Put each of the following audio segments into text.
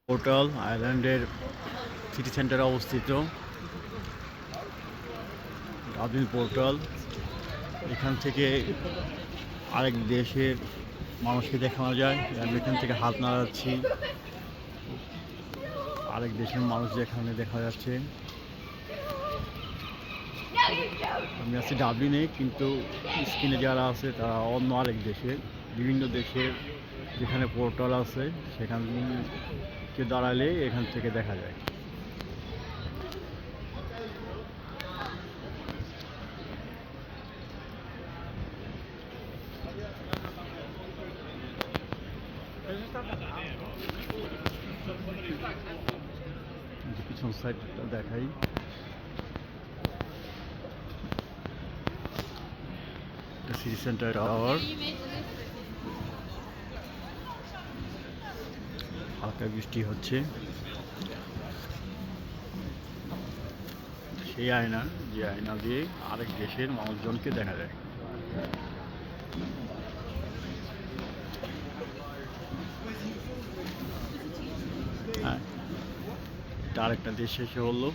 Portal আইল্যান্ডের city সেন্টারে অবস্থিত ডাবলিন পোর্টাল। এখান থেকে আরেক দেশের মানুষকে দেখানো যায়। আমি এখান থেকে হাত নাড়াচ্ছি, আরেক দেশের মানুষ এখানে দেখা যাচ্ছে। আমি আছি ডাবলিনে, কিন্তু স্ক্রিনে যারা আছে তারা অন্য আরেক দেশের, বিভিন্ন দেশের যেখানে পোর্টাল আছে সেখানকে দাঁড়ালে এখান থেকে দেখা যায়। পিছন সাইডটা দেখাই। সিটি সেন্টার টাওয়ার, হালকা বৃষ্টি হচ্ছে। সেই আয়না, যে আয়না দিয়ে আরেক দেশের মানুষজনকে দেখা যায়। হ্যাঁ, এটা আরেকটা দেশ শেষে হলো।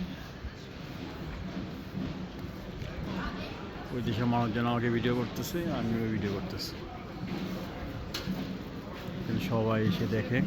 ওই দেশের মানুষজন আমাকে ভিডিও করতেছে, আমিও ভিডিও করতেছি, সবাই এসে দেখে।